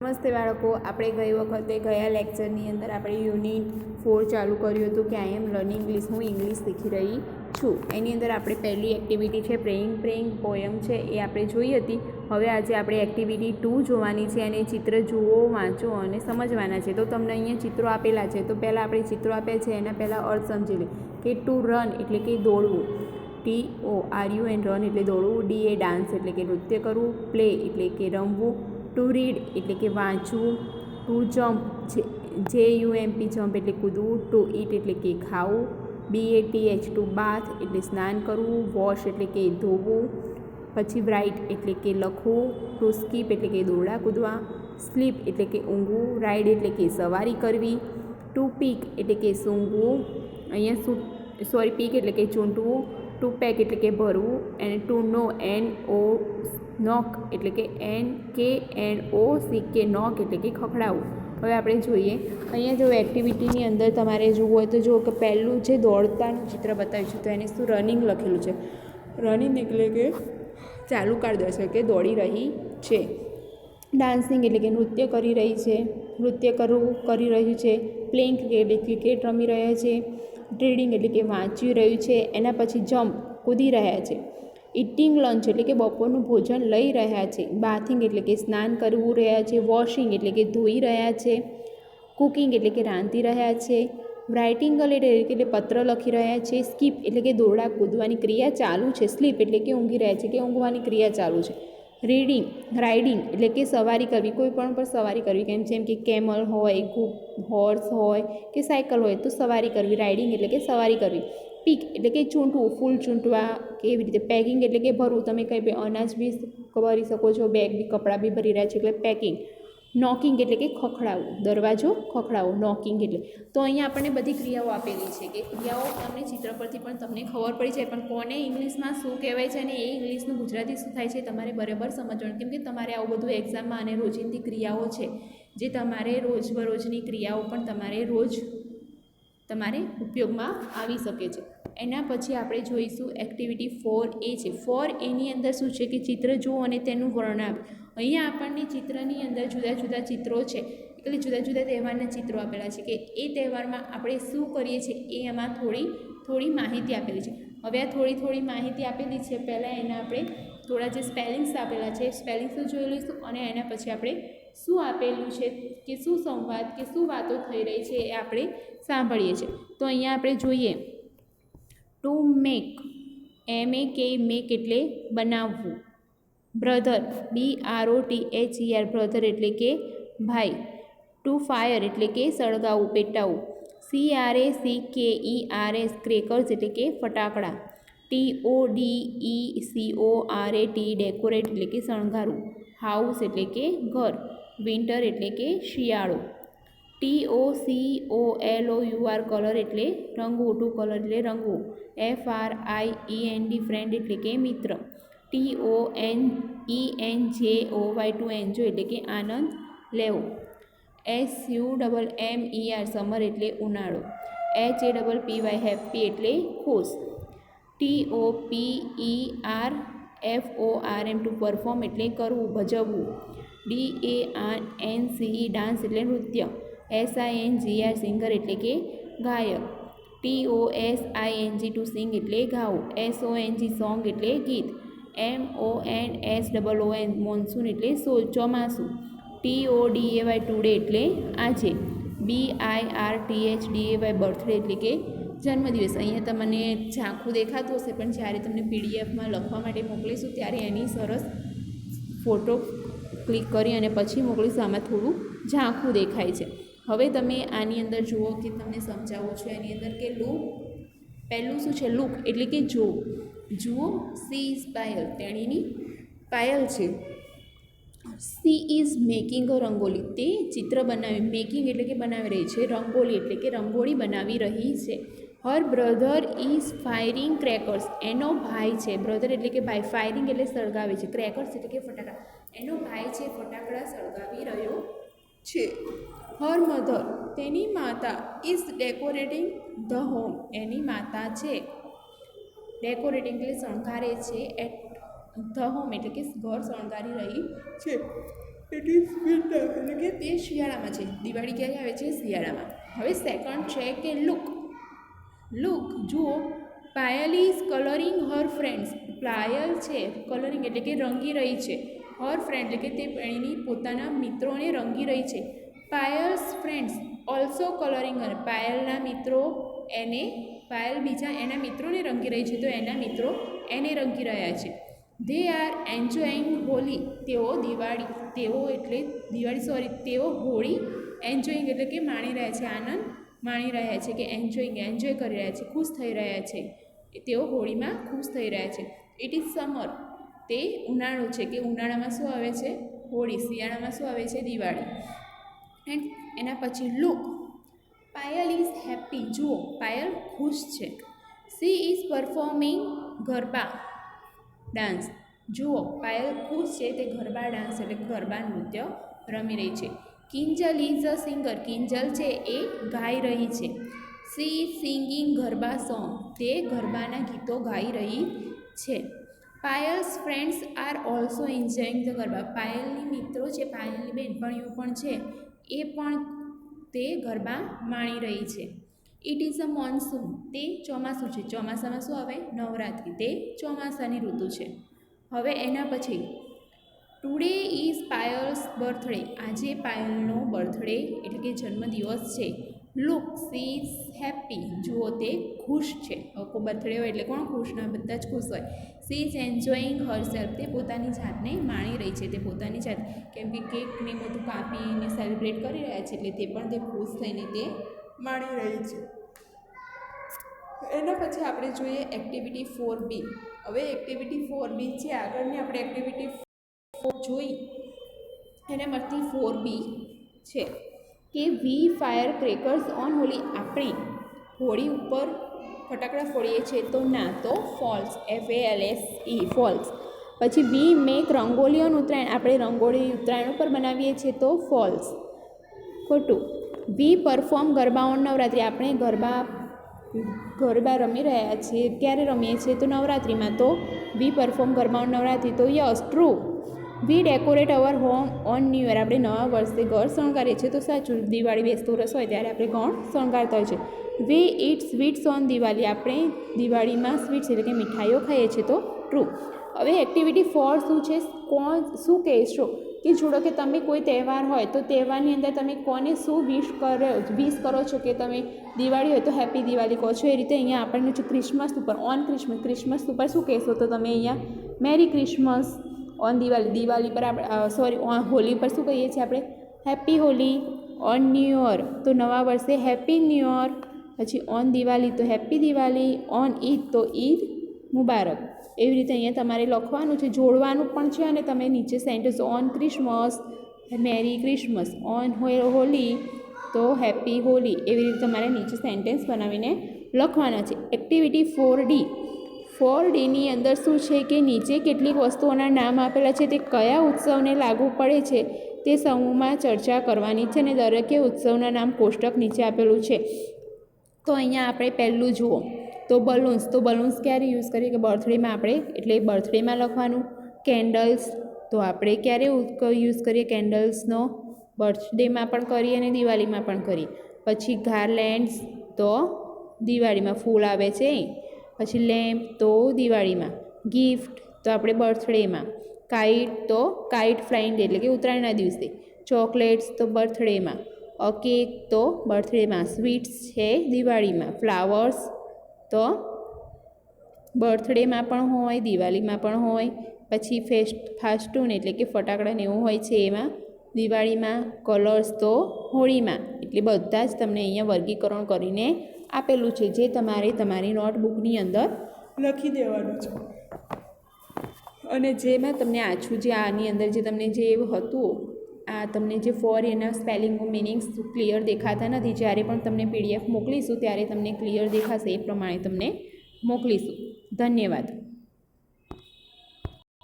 નમસ્તે બાળકો, આપણે ગઈ વખતે ગયા લેક્ચરની અંદર આપણે યુનિટ 4 ચાલુ કર્યું હતું કે આઈ એમ લર્નિંગ ઇંગ્લિશ, હું ઇંગ્લિશ શીખી રહી છું. એની અંદર આપણે પહેલી એક્ટિવિટી છે પ્રેઇંગ પોયમ છે એ આપણે જોઈ હતી. હવે આજે આપણે એક્ટિવિટી 2 જોવાની છે અને ચિત્ર જુઓ, વાંચો અને સમજવાના છે. તો તમને અહીંયા ચિત્રો આપેલા છે, તો પહેલાં આપણે ચિત્રો આપ્યા છે એના પહેલાં અર્થ સમજી લે કે ટુ રન એટલે કે દોડવું, TORUN રન એટલે દોડવું, DA ડાન્સ એટલે કે નૃત્ય કરવું, પ્લે એટલે કે રમવું, ટુ રીડ એટલે કે વાંચવું, ટુ જમ્પ JUMP જમ્પ એટલે કૂદવું, ટુ ઈટ એટલે કે ખાવું, BATH ટુ બાથ એટલે સ્નાન કરવું, વોશ એટલે કે ધોવું, પછી રાઇટ એટલે કે લખવું, ટુ સ્કીપ એટલે કે દોરડા કૂદવા, સ્લીપ એટલે કે ઊંઘવું, રાઇડ એટલે કે સવારી કરવી, ટુ પીક એટલે કે સૂંઘવું, અહીંયા પીક એટલે કે ચૂંટવું, ટુ પેક એટલે કે ભરવું, અને ટુ નોક એટલે કે NKNOCK નોક એટલે કે ખખડાવવું. હવે આપણે જોઈએ અહીંયા જો એક્ટિવિટીની અંદર તમારે જોવું હોય તો જુઓ કે પહેલું જે દોડતાનું ચિત્ર બતાવ્યું છે તો એને શું રનિંગ લખેલું છે. રનિંગ એટલે કે ચાલુ કાર દર્શાવે કે દોડી રહી છે. ડાન્સિંગ એટલે કે નૃત્ય કરી રહી છે, નૃત્ય કરી રહ્યું છે. પ્લેઇંગ એટલે ક્રિકેટ રમી રહ્યા છે. રીડિંગ એટલે કે વાંચી રહ્યું છે. એના પછી જમ્પ કૂદી રહ્યા છે. ઇટિંગ લંચ એટલે કે બપોરનું ભોજન લઈ રહ્યા છે. બાથિંગ એટલે કે સ્નાન કરવું રહ્યા છે. વોશિંગ એટલે કે ધોઈ રહ્યા છે. કુકિંગ એટલે કે રાંધી રહ્યા છે. રાઇટિંગ એટલે કે પત્ર લખી રહ્યા છે. સ્કીપ એટલે કે દોરડા કૂદવાની ક્રિયા ચાલુ છે. સ્લીપ એટલે કે ઊંઘી રહ્યા છે કે ઊંઘવાની ક્રિયા ચાલુ છે. રાઇડિંગ એટલે કે સવારી કરવી, કોઈ પણ પર સવારી કરવી, જેમ કે કેમલ હોય, હોર્સ હોય કે સાયકલ હોય તો સવારી કરવી. રાઇડિંગ એટલે કે સવારી કરવી. પીક એટલે કે ચૂંટવું, ફૂલ ચૂંટવા કે એવી રીતે. પેકિંગ એટલે કે ભરવું, તમે કંઈ બી અનાજ બી ભરી શકો છો, બેગ બી કપડાં બી ભરી રહ્યા છે એટલે પેકિંગ. નોકિંગ એટલે કે ખખડાવવું, દરવાજો ખખડાવો, નોકિંગ એટલે. તો અહીંયા આપણને બધી ક્રિયાઓ આપેલી છે કે ક્રિયાઓ તમને ચિત્ર પરથી પણ તમને ખબર પડી જાય, પણ કોને ઇંગ્લિશમાં શું કહેવાય છે અને એ ઇંગ્લિશનું ગુજરાતી શું થાય છે તમારે બરાબર સમજવાનું, કેમ કે તમારે આવું બધું એક્ઝામમાં અને રોજિંદી ક્રિયાઓ છે જે તમારે રોજબરોજની ક્રિયાઓ પણ તમારે ઉપયોગમાં આવી શકે છે. એના પછી આપણે જોઈશું એક્ટિવિટી 4A છે. 4A ની અંદર શું છે કે ચિત્ર જુઓ અને તેનું વર્ણન આપો. અહીંયા આપણને ચિત્રની અંદર જુદા જુદા ચિત્રો છે, એટલે જુદા જુદા તહેવારના ચિત્રો આપેલા છે કે એ તહેવારમાં આપણે શું કરીએ છીએ એ એમાં થોડી માહિતી આપેલી છે. હવે આ થોડી માહિતી આપેલી છે, પહેલાં એના આપણે થોડા જે સ્પેલિંગ્સ આપેલા છે સ્પેલિંગ્સ જોઈ લઈશું અને એના પછી આપણે શું આપેલું છે કે શું સંવાદ કે શું વાતો થઈ રહી છે એ આપણે સાંભળીએ છીએ. તો અહીંયા આપણે જોઈએ ટુ મેક, MEK મેક એટલે બનાવવું. બ્રધર, BROTHER બ્રધર એટલે કે ભાઈ. ટુ ફાયર એટલે કે સળગાવવું, પેટાવવું. CRACKERS ક્રેકર્સ એટલે કે ફટાકડા. TODECORAT ડેકોરેટ એટલે કે શણગારવું. હાઉસ એટલે કે ઘર. વિન્ટર એટલે કે શિયાળો. TOCOLOUR કલર એટલે રંગવું, ટુ કલર એટલે રંગવું. FRIEND ફ્રેન્ડ એટલે કે મિત્ર. TONENJOY ટુ એન્જોય એટલે કે આનંદ લેવો. SUMMER સમર એટલે ઉનાળો. HAPPY હેપી એટલે ખુશ. TOPERFORM ટુ પરફોર્મ એટલે કરવું, ભજવવું. DANCE ડાન્સ એટલે નૃત્ય. SINGR સિંગર એટલે કે ગાયક. TOSING ટુ સિંગ એટલે ગાવું. SONG સોંગ એટલે ગીત. MONSOON મોન્સૂન એટલે ચોમાસું. TODAY ટુડે એટલે આજે. BIRTHDAY બર્થડે એટલે કે જન્મદિવસ. અહીંયા તમને ઝાંખું દેખાતું હશે, પણ જ્યારે તમને PDFમાં લખવા માટે મોકલીશું ત્યારે એની સરસ ફોટો ક્લિક કરી અને પછી મોકલીશું. આમાં થોડું ઝાંખું દેખાય છે. હવે તમે આની અંદર જુઓ કે તમને સમજાવું છું એની અંદર કે પહેલું શું છે, લુક એટલે કે જુઓ. સી ઇઝ પાયલ, તેણીની પાયલ છે. She is making a rangoli, તે ચિત્ર મેકિંગ એટલે કે બનાવી રહી છે. રંગોલી એટલે કે રંગોળી બનાવી રહી છે. હર બ્રધર ઇઝ ફાયરિંગ ક્રેકર્સ, એનો ભાઈ છે. બ્રધર એટલે કે ભાઈ, ફાયરિંગ એટલે સળગાવે છે, ક્રેકર્સ એટલે કે ફટાકડા. એનો ભાઈ છે ફટાકડા સળગાવી રહ્યો છે. હર મધર, તેની માતા, ઇઝ ડેકોરેટિંગ ધ હોમ, એની માતા છે ડેકોરેટિંગ એટલે શણગારે છે. ધ હોમ એટલે કે ઘર શણગારી રહી છે. ઇટ ઇઝ વિન્ટર એટલે કે શિયાળામાં છે. દિવાળી ક્યારે આવે છે? શિયાળામાં. હવે સેકન્ડ છે કે લુક. જુઓ, Payal is colouring her friends. Payal છે કલરિંગ એટલે કે રંગી રહી છે. હર ફ્રેન્ડ એટલે કે તે એની પોતાના મિત્રોને રંગી રહી છે. પાયલ્સ ફ્રેન્ડ્સ ઓલ્સો કલરિંગ હર. પાયલના મિત્રો પાયલ બીજા એના મિત્રોને રંગી રહી છે, તો એના મિત્રો એને રંગી રહ્યા છે. They are enjoying Holi. તેઓ હોળી એન્જોઈંગ એટલે કે માણી રહ્યા છે, આનંદ માણી રહ્યા છે, કે એન્જોય કરી રહ્યા છે, ખુશ થઈ રહ્યા છે. તેઓ હોળીમાં ખુશ થઈ રહ્યા છે. It is summer. તે ઉનાળો છે, કે ઉનાળામાં શું આવે છે? હોળી. શિયાળામાં શું આવે છે? દિવાળી. એન્ડ એના પછી લુક, પાયલ ઇઝ હેપી. જુઓ, પાયલ ખુશ છે. She is performing garba dance. જુઓ, પાયલ ખુશ છે, તે ગરબા ડાન્સ એટલે ગરબા નૃત્ય રમી રહી છે. Kinjal is a singer. Kinjal છે એ ગાઈ રહી છે. She is singing garba song. તે ગરબાના ગીતો ગાઈ રહી છે. Payal's friends are also enjoying the garba. પાયલની મિત્રો છે, પાયલની બહેનપણીઓ પણ છે, એ પણ તે ગરબા માણી રહી છે. It is a monsoon. તે ચોમાસું છે. ચોમાસામાં શું આવે? નવરાત્રિ. તે ચોમાસાની ઋતુ છે. હવે એના પછી ટુડે ઇઝ પાયલ્સ બર્થડે. આજે પાયલનો બર્થડે એટલે કે જન્મદિવસ છે. Look, she is happy. જુઓ, તે ખુશ છે. બર્થડે હોય એટલે કોણ ખુશ? ના, બધા જ ખુશ હોય. She is enjoying herself. તે પોતાની જાતને માણી રહી છે. તે પોતાની જાત, કેમ કે કેકને બધું કાપીને સેલિબ્રેટ કરી રહ્યા છે, એટલે તે પણ તે ખુશ થઈને તે માણી રહી છે. એના પછી આપણે જોઈએ એક્ટિવિટી 4B. હવે એક્ટિવિટી 4B છે, આગળની આપણે એક્ટિવિટી 4 જોઈ એનામાંથી 4B છે કે વી ફાયર ક્રેકર્સ ઓન હોલી. આપણે હોળી ઉપર ફટાકડા ફોડીએ છીએ, તો ના, તો ફોલ્સ. FALSE false. પછી we make rangoli on Uttarayan. આપણે રંગોળી ઉત્તરાયણ ઉપર બનાવીએ છીએ, તો ફોલ્સ. ખોટું. We perform garba on Navratri. આપણે ગરબા રમી રહ્યા છીએ. ક્યારે રમીએ છીએ? તો નવરાત્રિમાં. તો we perform garba on Navratri. તો yes, true. We decorate our home on new year. આપણે નવા વર્ષે ઘર શણગારીએ છીએ, તો સાચું. દિવાળી બેસતું વરસ હોય ત્યારે આપણે ઘર શણગારતા હોય છે. વી ઇટ સ્વીટ્સ ઓન દિવાળી. આપણે દિવાળીમાં સ્વીટ્સ એટલે કે મીઠાઈઓ ખાઈએ છીએ, તો ટ્રુ. હવે એક્ટિવિટી 4 શું છે? શું કહેશો કે જોડો કે તમે કોઈ તહેવાર હોય તો તહેવારની અંદર તમે કોને શું વિશ કરો છો, કે તમે દિવાળી હોય તો હેપી દિવાળી કહો છો. એ રીતે અહીંયા આપણને છે ક્રિસમસ ઉપર ક્રિસમસ ઉપર શું કહેશો? તો તમે અહીંયા મેરી ક્રિસમસ. ઓન દિવાળી પર આપણે હોલી પર શું કહીએ છીએ આપણે? Happy Holi. On new year તો નવા વર્ષે હેપી ન્યૂ યર. પછી ઓન દિવાળી તો હેપી દિવાળી. ઓન ઈદ તો ઈદ મુબારક. એવી રીતે અહીંયા તમારે લખવાનું છે, જોડવાનું પણ છે, અને તમે નીચે sentence on Christmas merry Christmas, on Holi તો હેપી હોલી, એવી રીતે તમારે નીચે સેન્ટેન્સ બનાવીને લખવાના છે. એક્ટિવિટી 4Dની અંદર શું છે કે નીચે કેટલીક વસ્તુઓના નામ આપેલા છે, તે કયા ઉત્સવને લાગુ પડે છે તે સમૂહમાં ચર્ચા કરવાની છે, અને દરેકે ઉત્સવના નામ કોષ્ટક નીચે આપેલું છે. તો અહીંયા આપણે પહેલું જુઓ તો બલૂન્સ ક્યારે યુઝ કરીએ? કે બર્થડેમાં આપણે, એટલે બર્થડેમાં લખવાનું. કેન્ડલ્સ તો આપણે ક્યારે યુઝ કરીએ? કેન્ડલ્સનો બર્થડેમાં પણ કરીએ અને દિવાળીમાં પણ કરીએ. પછી ગાર્લેન્ડ્સ તો દિવાળીમાં ફૂલ આવે છે. પછી લેમ્પ તો દિવાળીમાં. ગિફ્ટ તો આપણે બર્થડેમાં. કાઇટ તો કાઇટ ફ્લાઇંગ એટલે કે ઉત્તરાયણના દિવસે. ચોકલેટ્સ તો બર્થડેમાં. કેક તો બર્થડેમાં. સ્વીટ્સ છે દિવાળીમાં. ફ્લાવર્સ તો બર્થડેમાં પણ હોય, દિવાળીમાં પણ હોય. પછી ફાસ્ટૂન એટલે કે ફટાકડાને એવું હોય છે એમાં દિવાળીમાં. કલર્સ તો હોળીમાં. એટલે બધા જ તમને અહીંયા વર્ગીકરણ કરીને આપેલું છે, જે તમારે તમારી નોટબુકની અંદર લખી દેવાનું છે. અને જેમાં તમને આછું જે આની અંદર જે તમને જે હતું, આ તમને જે એના સ્પેલિંગ મિનિંગ્સ ક્લિયર દેખાતા નથી. જ્યારે પણ તમને PDF મોકલીશું ત્યારે તમને ક્લિયર દેખાશે, એ પ્રમાણે તમને મોકલીશું. ધન્યવાદ.